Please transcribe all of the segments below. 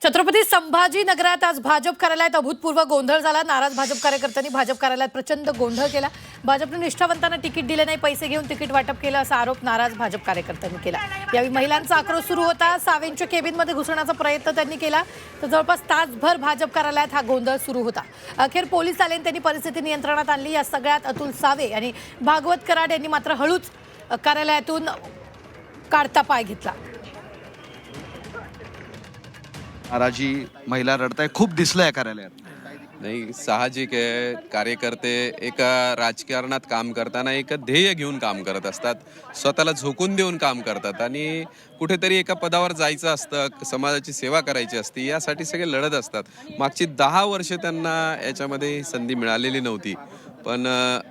छत्रपती संभाजीनगरात आज भाजप कार्यालयात अभूतपूर्व गोंधळ झाला। नाराज भाजप कार्यकर्त्यांनी भाजप कार्यालयात प्रचंड गोंधळ केला। भाजपने निष्ठावंतांना तिकीट दिले नाही, पैसे घेऊन तिकीट वाटप केलं असा आरोप नाराज भाजप कार्यकर्त्यांनी केला। यावेळी महिलांचा आक्रोश सुरू होता। सावेंच्या केबिनमध्ये घुसण्याचा प्रयत्न त्यांनी केला, तर जवळपास तासभर भाजप कार्यालयात हा गोंधळ सुरू होता। अखेर पोलीस आले आणि त्यांनी परिस्थिती नियंत्रणात आणली। या सगळ्यात अतुल सावे आणि भागवत कराड यांनी मात्र हळूच कार्यालयातून काढता पाय घेतला। नाराजी महिला रडताय खूप दिसलंय कार्यालयात। नाही, साहजिक आहे। कार्यकर्ते एका राजकारणात काम करताना एक ध्येय घेऊन काम करत असतात, स्वतःला झोकून देऊन काम करतात आणि कुठेतरी एका पदावर जायचं असतं, समाजाची सेवा करायची असते, यासाठी सगळे लढत असतात। मागची 10 वर्ष त्यांना याच्यामध्ये संधी मिळालेली नव्हती, पण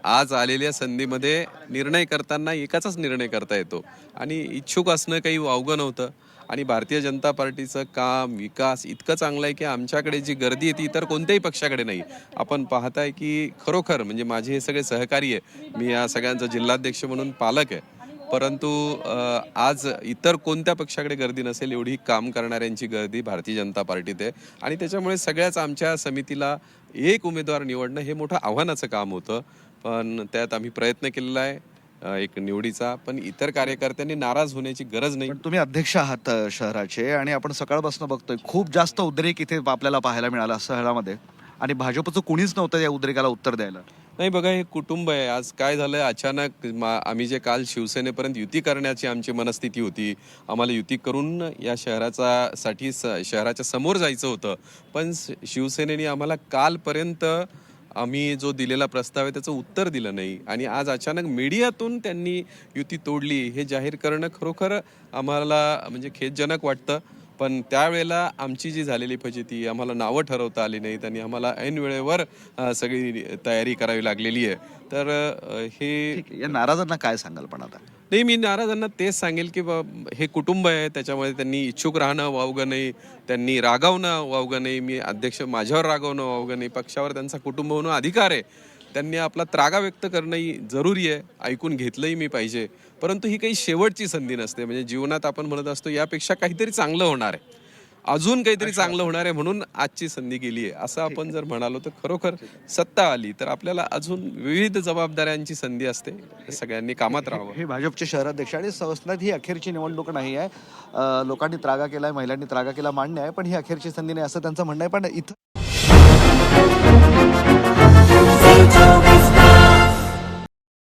आज आलेल्या संधीमध्ये निर्णय करताना एकाचाच निर्णय करता येतो आणि इच्छुक असणं काही वावगं नव्हतं। आणि भारतीय जनता पार्टीचं काम विकास इतकं चांगलं आहे की आमच्याकडे जी गर्दी आहे ती इतर कोणत्याही पक्षाकडे नाही। आपण पाहताय की खरोखर म्हणजे माझे हे सगळे सहकारी आहे, मी या सगळ्यांचा जिल्हाध्यक्ष म्हणून पालक आहे, परंतु आज इतर कोणत्या पक्षाकडे गर्दी नसेल एवढी काम करणाऱ्यांची गर्दी भारतीय जनता पार्टीत आहे। आणि त्याच्यामुळे सगळ्याच आमच्या समितीला एक उमेदवार निवडणं हे मोठं आव्हानाचं काम होतं, पण त्यात आम्ही प्रयत्न केलेला आहे एक निवडीचा। पण इतर कार्यकर्त्यांनी नाराज होण्याची गरज नाही। पण तुम्ही अध्यक्ष आहात शहराचे आणि आपण सकाळपासून बघतोय खूप जास्त उद्रेक इथे आपल्याला पाहायला मिळाला शहरामध्ये, आणि भाजपचं कुणीच नव्हतं या उद्रेकाला उत्तर द्यायला। नाही, बघा हे कुटुंब आहे। आज काय झालं अचानक, आम्ही जे काल शिवसेनेपर्यंत युती करण्याची आमची मनस्थिती होती, आम्हाला युती करून या शहराच्या समोर जायचं होतं, पण शिवसेनेने आम्हाला कालपर्यंत आम्ही जो दिलेला प्रस्ताव आहे त्याचं उत्तर दिलं नाही आणि आज अचानक मीडियातून त्यांनी युती तोडली हे जाहीर करणं खरोखर आम्हाला म्हणजे खेदजनक वाटतं। पण त्यावेळेला आमची जी झालेली फजिती, आम्हाला नावं ठरवता आली नाहीत आणि आम्हाला ऐन वेळेवर सगळी तयारी करावी लागलेली आहे। तर हे या नाराजांना काय सांगाल पण आता? नाही, मी नाराजांना तेच सांगेल की हे कुटुंब आहे, त्याच्यामध्ये त्यांनी इच्छुक राहणं वावगं नाही, त्यांनी रागावणं वावगं नाही, मी अध्यक्ष माझ्यावर रागावणं वावगं नाही, पक्षावर त्यांचा कुटुंब म्हणून अधिकार आहे, त्यांनी आपला त्रागा व्यक्त करणंही जरुरी आहे, ऐकून घेतलंही मी पाहिजे। परंतु ही काही शेवटची संधी नसते, म्हणजे जीवनात आपण म्हणत असतो यापेक्षा काहीतरी चांगलं होणार आहे, अजून काहीतरी चांगलं होणार आहे म्हणून आजची संधी गेली आहे असं आपण जर म्हणालो तर खरोखर सत्ता आली तर आपल्याला अजून विविध जबाबदाऱ्यांची संधी असते, सगळ्यांनी कामात राहावं। हे भाजपचे शहराध्यक्ष आणि संस्थात ही अखेरची निवडणूक नाही आहे। लोकांनी त्रागा केलाय, महिलांनी त्रागा केला मान्य आहे, पण ही अखेरची संधी नाही असं त्यांचं म्हणणं आहे। पण इथं